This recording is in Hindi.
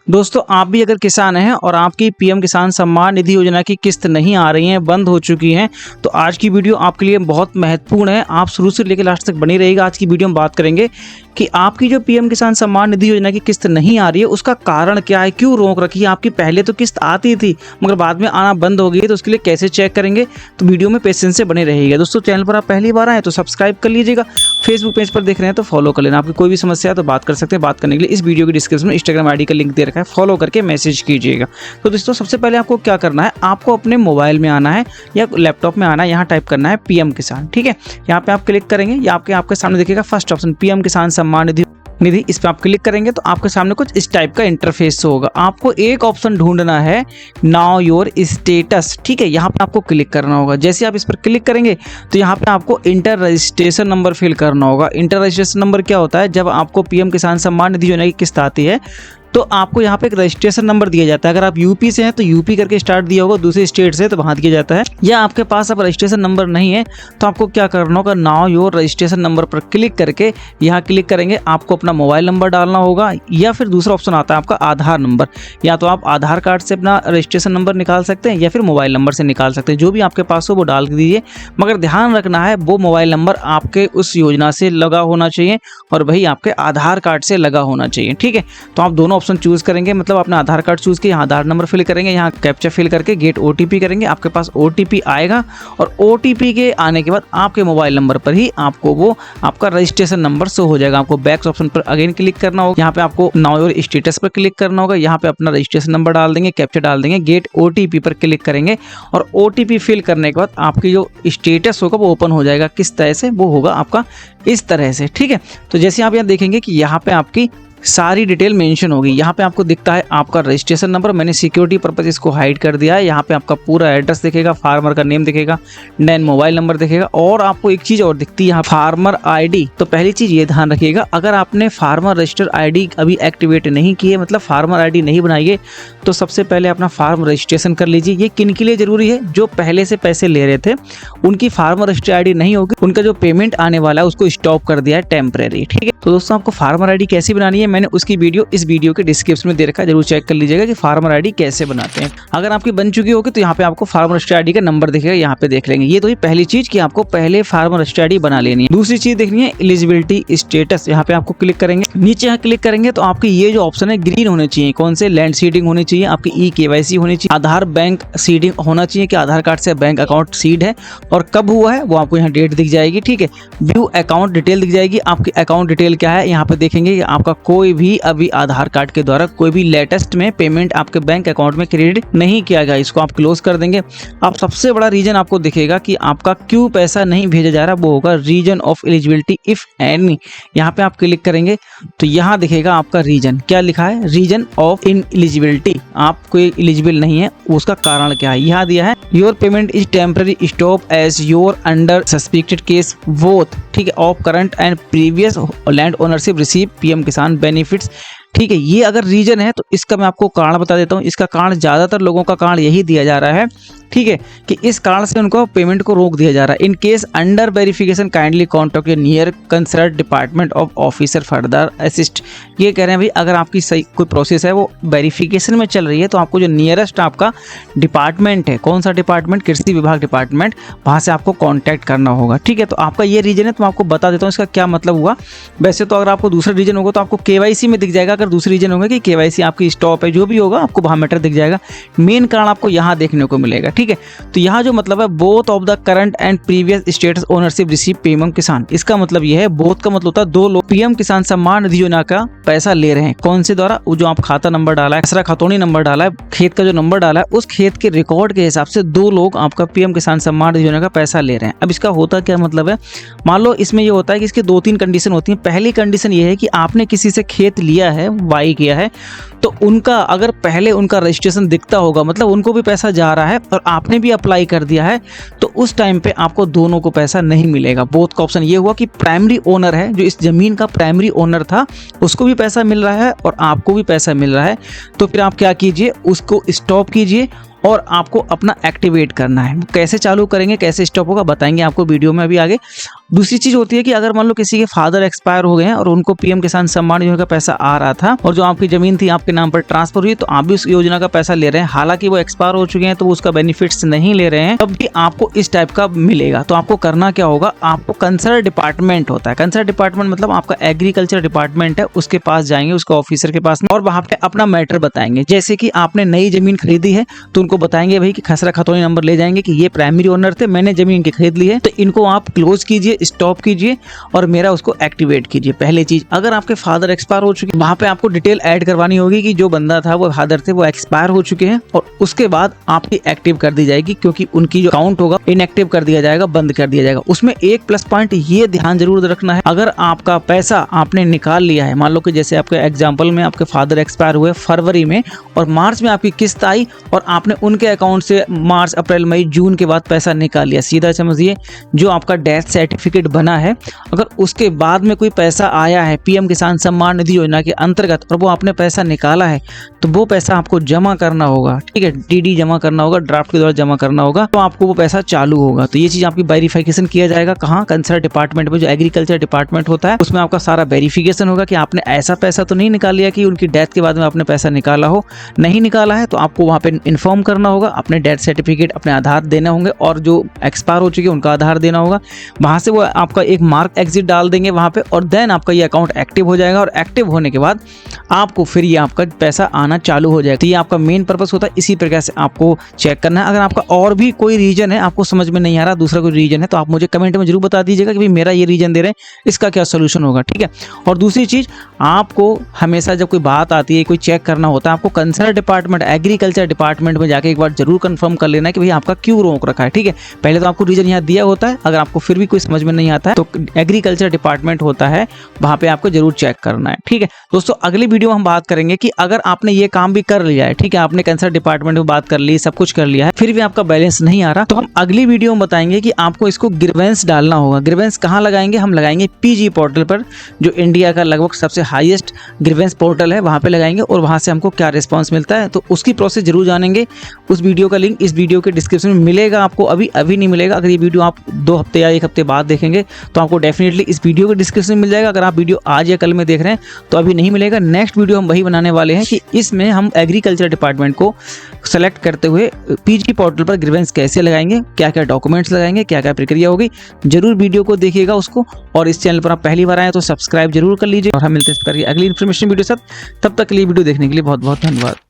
दोस्तों आप भी अगर किसान हैं और आपकी पीएम किसान सम्मान निधि योजना की किस्त नहीं आ रही है, बंद हो चुकी हैं, तो आज की वीडियो आपके लिए बहुत महत्वपूर्ण है। आप शुरू से लेकर लास्ट तक बनी रहिएगा। आज की वीडियो में बात करेंगे कि आपकी जो पीएम किसान सम्मान निधि योजना की किस्त नहीं आ रही है उसका कारण क्या है, क्यों रोक रखी है। आपकी पहले तो किस्त आती थी मगर बाद में आना बंद हो गई है, तो उसके लिए कैसे चेक करेंगे, तो वीडियो में पेशेंस से बने रहिएगा। दोस्तों चैनल पर आप पहली बार आए तो सब्सक्राइब कर लीजिएगा, फेसबुक पेज पर देख रहे हैं तो फॉलो कर लेना। आपकी कोई भी समस्या है तो बात कर सकते हैं। बात करने के लिए इस वीडियो की डिस्क्रिप्शन में इंस्टाग्राम आईडी का लिंक दे रखा है, फॉलो करके मैसेज कीजिएगा। तो दोस्तों सबसे पहले आपको क्या करना है, आपको अपने मोबाइल में आना है या लैपटॉप में आना है, यहाँ टाइप करना है पीएम किसान। ठीक है, यहाँ पे आप क्लिक करेंगे या आपके सामने देखिएगा फर्स्ट ऑप्शन पीएम किसान सम्मान निधि। इस पे आप क्लिक करेंगे तो आपके सामने कुछ इस टाइप का इंटरफेस होगा। आपको एक ऑप्शन ढूंढना है नाउ योर स्टेटस। ठीक है, यहाँ पे आपको क्लिक करना होगा। जैसे आप इस पर क्लिक करेंगे तो यहाँ पे आपको इंटर रजिस्ट्रेशन नंबर फिल करना होगा। इंटर रजिस्ट्रेशन नंबर क्या होता है, जब आपको पीएम किसान सम्मान निधि योजना की किस्त आती है तो आपको यहाँ पे एक रजिस्ट्रेशन नंबर दिया जाता है। अगर आप यूपी से हैं तो यूपी करके स्टार्ट दिया होगा, दूसरे स्टेट से तो वहाँ दिया जाता है। या आपके पास अब रजिस्ट्रेशन नंबर नहीं है तो आपको क्या करना होगा, नाउ योर रजिस्ट्रेशन नंबर पर क्लिक करके यहाँ क्लिक करेंगे। आपको अपना मोबाइल नंबर डालना होगा या फिर दूसरा ऑप्शन आता है आपका आधार नंबर। या तो आप आधार कार्ड से अपना रजिस्ट्रेशन नंबर निकाल सकते हैं या फिर मोबाइल नंबर से निकाल सकते हैं, जो भी आपके पास हो वो डाल दीजिए। मगर ध्यान रखना है वो मोबाइल नंबर आपके उस योजना से लगा होना चाहिए और वही आपके आधार कार्ड से लगा होना चाहिए। ठीक है, तो आप दोनों ऑप्शन चूज करेंगे, मतलब अपना आधार कार्ड चूज के यहाँ आधार नंबर फिल करेंगे, यहाँ कैप्चा फिल करके गेट ओटीपी करेंगे। आपके पास ओटीपी आएगा और ओटीपी के आने के बाद आपके मोबाइल नंबर पर ही आपको वो आपका रजिस्ट्रेशन नंबर शो हो जाएगा। आपको बैक ऑप्शन पर अगेन क्लिक करना होगा। यहाँ पे आपको नाउ योर स्टेटस पर क्लिक करना होगा। यहाँ पे अपना रजिस्ट्रेशन नंबर डाल देंगे, कैप्चा डाल देंगे, गेट ओटीपी पर क्लिक करेंगे और ओटीपी फिल करने के बाद आपकी जो स्टेटस होगा वो ओपन हो जाएगा। किस तरह से वो होगा आपका इस तरह से। ठीक है, तो जैसे आप यहाँ देखेंगे कि यहाँ पे आपकी सारी डिटेल मेंशन होगी। यहाँ पे आपको दिखता है आपका रजिस्ट्रेशन नंबर, मैंने सिक्योरिटी पर्पज इसको हाइड कर दिया है। यहाँ पे आपका पूरा एड्रेस दिखेगा, फार्मर का नेम दिखेगा, देन मोबाइल नंबर दिखेगा और आपको एक चीज और दिखती है यहाँ फार्मर आईडी। तो पहली चीज ये ध्यान रखिएगा, अगर आपने फार्मर रजिस्टर आईडी अभी एक्टिवेट नहीं की है, मतलब फार्मर आईडी नहीं बनाई है, तो सबसे पहले अपना फार्म रजिस्ट्रेशन कर लीजिए। ये किन के लिए जरूरी है, जो पहले से पैसे ले रहे थे उनकी फार्मर रजिस्टर आईडी नहीं होगी, उनका जो पेमेंट आने वाला है उसको स्टॉप कर दिया है टेम्परेरी। ठीक है, तो दोस्तों आपको फार्मर आईडी कैसी बनानी है, मैंने उसकी वीडियो इस वीडियो के डिस्क्रिप्शन में दे रखा है, जरूर चेक कर लीजिएगा कि फार्मर आईडी कैसे बनाते हैं। अगर आपकी बन चुकी होगी तो यहाँ पे आपको फार्मर रजिस्टर आईडी का नंबर दिखेगा, यहाँ पे देख लेंगे। ये तो ही पहली चीज कि आपको पहले फार्मर रजिस्टर आईडी बना लेनी है। दूसरी चीज देखनी है एलिजिबिलिटी स्टेटस। यहाँ पे आपको क्लिक करेंगे, नीचे यहाँ क्लिक करेंगे तो आपकी ये जो ऑप्शन है ग्रीन होने चाहिए। कौन से, लैंड सीडिंग होनी चाहिए, आपकी ई-केवाईसी होनी चाहिए, आधार बैंक सीडिंग होना चाहिए कि आधार कार्ड से बैंक अकाउंट सीड है और कब हुआ है वो आपको यहाँ डेट दिख जाएगी। ठीक है, व्यू अकाउंट डिटेल दिख जाएगी। आपकी अकाउंट डिटेल क्या है, यहाँ पे देखेंगे कि आपका कोई भी अभी आधार कार्ड के द्वारा कोई भी लेटेस्ट में पेमेंट आपके बैंक अकाउंट में क्रेडिट नहीं किया गया, इसको आप क्लोज कर देंगे। अब सबसे बड़ा रीजन आपको दिखेगा कि आपका क्यों पैसा नहीं भेजा जा रहा, वो होगा reason of eligibility if any. यहाँ पे आप क्लिक करेंगे तो यहाँ दिखेगा आपका रीजन, क्या लिखा है, रीजन ऑफ इन एलिजिबिलिटी, आप कोई एलिजिबल नहीं है, उसका कारण क्या है। यहाँ दिया है your payment is temporary stop as your under suspected case both, ठीक है, of current and previous land ownership receive PM Kisan benefits. ठीक है, ये अगर रीजन है तो इसका मैं आपको कारण बता देता हूँ। इसका कारण ज़्यादातर लोगों का कारण यही दिया जा रहा है, ठीक है, कि इस कारण से उनको पेमेंट को रोक दिया जा रहा है। In case under verification kindly contact your near concern department of officer further assist. ये कह रहे हैं भाई अगर आपकी सही कोई प्रोसेस है वो वेरिफिकेशन में चल रही है तो आपको जो नियरेस्ट आपका डिपार्टमेंट है, कौन सा डिपार्टमेंट, कृषि विभाग डिपार्टमेंट, वहाँ से आपको कॉन्टैक्ट करना होगा। ठीक है, तो आपका ये रीजन है तो मैं आपको बता देता हूँ इसका क्या मतलब हुआ। वैसे तो अगर आपको दूसरा रीजन होगा तो आपको केवाईसी में दिख जाएगा, अगर दूसरी रीजन होगा कि केवाईसी आपकी स्टॉप है, जो भी होगा आपको वहाँ मैटर दिख जाएगा। मेन कारण आपको यहाँ देखने को मिलेगा। ठीक है, तो यहाँ जो मतलब है both of the current and previous status ownership receive PM किसान, इसका मतलब ये है, बोथ का मतलब होता है दो लोग पीएम किसान सम्मान निधि योजना का पैसा ले रहे हैं। कौन से द्वारा, वो जो आप खाता नंबर डाला है, खसरा खतौनी नंबर डाला है, खेत का जो नंबर डाला है, उस खेत के रिकॉर्ड के हिसाब से दो लोग आपका पीएम किसान सम्मान निधि योजना का पैसा ले रहे हैं। अब इसका होता क्या मतलब है, मान लो इसमें ये होता है कि इसकी 2-3 कंडीशन होती है। पहली कंडीशन ये है कि आपने किसी से खेत लिया है, वाई किया है, तो उनका अगर पहले उनका रजिस्ट्रेशन दिखता होगा, मतलब उनको भी पैसा जा रहा है और आपने भी अप्लाई कर दिया है, तो उस टाइम पे आपको दोनों को पैसा नहीं मिलेगा। बोथ का ऑप्शन ये हुआ कि प्राइमरी ओनर है, जो इस जमीन का प्राइमरी ओनर था, उसको भी पैसा मिल रहा है और आपको भी पैसा मिल रहा है। तो फिर आप क्या कीजिए, उसको स्टॉप कीजिए और आपको अपना एक्टिवेट करना है। कैसे चालू करेंगे, कैसे स्टॉप होगा बताएंगे आपको वीडियो में अभी आगे। दूसरी चीज होती है कि अगर मान लो किसी के फादर एक्सपायर हो गए हैं और उनको पीएम किसान सम्मान योजना का पैसा आ रहा था और जो आपकी जमीन थी आपके नाम पर ट्रांसफर हुई, तो आप भी उस योजना का पैसा ले रहे हैं, हालांकि वो एक्सपायर हो चुके हैं तो वो उसका बेनिफिट्स नहीं ले रहे हैं, तब भी आपको इस टाइप का मिलेगा। तो आपको करना क्या होगा, आपको कंसर्न डिपार्टमेंट होता है, कंसर्न डिपार्टमेंट मतलब आपका एग्रीकल्चर डिपार्टमेंट है, उसके पास जाएंगे, उसका ऑफिसर के पास में, और वहां पे अपना मैटर बताएंगे। जैसे कि आपने नई जमीन खरीदी है तो उनको बताएंगे भाई कि खसरा खतौनी नंबर ले जाएंगे कि ये प्राइमरी ओनर थे, मैंने जमीन इनकी खरीद ली है, तो इनको आप क्लोज कीजिए, स्टॉप कीजिए और मेरा उसको एक्टिवेट कीजिए। पहली चीज, अगर आपके फादर एक्सपायर हो चुके हैं, वहां पे आपको डिटेल ऐड करवानी होगी कि जो बंदा था वो फादर थे वो एक्सपायर हो चुके हैं, और उसके बाद आपकी एक्टिव कर दी जाएगी, क्योंकि उनकी जो अकाउंट होगा इनएक्टिव कर दिया जाएगा, बंद कर दिया जाएगा। उसमें एक प्लस पॉइंट ये ध्यान जरूर रखना है, अगर आपका पैसा आपने निकाल लिया है, मान लो कि जैसे आपके एग्जाम्पल में आपके फादर एक्सपायर हुए फरवरी में और मार्च में आपकी किस्त आई और आपने उनके अकाउंट से मार्च अप्रैल मई जून के बाद पैसा निकाल लिया, सीधा समझिए जो आपका डेथ सर्टिफिकेट बना है, अगर उसके बाद में कोई पैसा आया है पीएम किसान सम्मान निधि योजना के अंतर्गत और वो आपने पैसा निकाला है, तो वो पैसा आपको जमा करना होगा, ठीक है, डीडी जमा करना होगा, ड्राफ्ट के द्वारा जमा करना होगा, तो आपको वो पैसा चालू होगा। तो ये चीज आपकी वेरिफिकेशन किया जाएगा कहाँ, कंसर्न डिपार्टमेंट में, जो एग्रीकल्चर डिपार्टमेंट होता है, उसमें आपका सारा वेरिफिकेशन होगा कि आपने ऐसा पैसा तो नहीं निकाल लिया कि उनकी डेथ के बाद में आपने पैसा निकाला हो, नहीं निकाला है तो आपको वहाँ पे इन्फॉर्म करना होगा, अपने डेथ सर्टिफिकेट, अपने आधार देने होंगे और जो एक्सपायर हो चुके हैं उनका आधार देना होगा। वहाँ से वो आपका एक मार्क एग्जिट डाल देंगे वहाँ पे और देन आपका ये अकाउंट एक्टिव हो जाएगा, और एक्टिव होने के बाद आपको फिर ये आपका पैसा आना चालू हो जाएगा। तो ये आपका मेन पर्पस होता है, इसी प्रकार से आपको चेक करना है। अगर आपका और भी कोई रीजन है, आपको समझ में नहीं आ रहा, दूसरा कोई रीजन है, तो आप मुझे कमेंट में जरूर बता दीजिएगा कि भाई मेरा ये रीजन दे रहे हैं, इसका क्या सोल्यूशन होगा, ठीक है। और दूसरी चीज, आपको हमेशा जब कोई बात आती है, कोई चेक करना होता है, आपको कंसर्न डिपार्टमेंट एग्रीकल्चर डिपार्टमेंट में जाके एक बार जरूर कंफर्म कर लेना है कि भाई आपका क्यों रोक रखा है, ठीक है। पहले तो आपको रीजन यहाँ दिया होता है, अगर आपको फिर भी कोई समझ में नहीं आता है तो एग्रीकल्चर डिपार्टमेंट होता है, वहां पे आपको जरूर चेक करना है, ठीक है। दोस्तों अगली वीडियो में हम बात करेंगे कि अगर आपने ये काम भी कर लिया है, ठीक है, आपने कंसर्न डिपार्टमेंट में बात कर ली, सब कुछ कर लिया है, फिर भी आपका बैलेंस नहीं आ रहा, तो हम अगली वीडियो में बताएंगे कि आपको इसको ग्रीवेंस डालना होगा। ग्रीवेंस कहाँ लगाएंगे, हम लगाएंगे पीजी पोर्टल पर, जो इंडिया का लगभग सबसे हाईएस्ट ग्रीवेंस पोर्टल है, वहां पे लगाएंगे और वहां से हमको क्या रिस्पॉन्स मिलता है, तो उसकी प्रोसेस जरूर जानेंगे। उस वीडियो का लिंक इस वीडियो के डिस्क्रिप्शन में मिलेगा आपको, अभी नहीं मिलेगा। अगर ये वीडियो आप 2 हफ्ते या 1 हफ्ते बाद देखेंगे तो आपको डेफिनेटली इस वीडियो के डिस्क्रिप्शन में मिल जाएगा। अगर आप वीडियो आज या कल में देख रहे हैं तो अभी नहीं मिलेगा। नेक्स्ट वीडियो हम वही बनाने वाले हैं कि इसमें हम एग्रीकल्चर डिपार्टमेंट को सेलेक्ट करते हुए पीजी पोर्टल पर ग्रीवेंस कैसे लगाएंगे, क्या क्या डॉक्यूमेंट्स लगाएंगे, क्या क्या प्रक्रिया होगी। जरूर वीडियो को देखिएगा उसको, और इस चैनल पर आप पहली बार आए तो सब्सक्राइब जरूर कर लीजिए। और हम मिलते हैं इस प्रकार की अगली इन्फॉर्मेशन वीडियो साथ, तब तक के लिए वीडियो देखने के लिए बहुत बहुत धन्यवाद।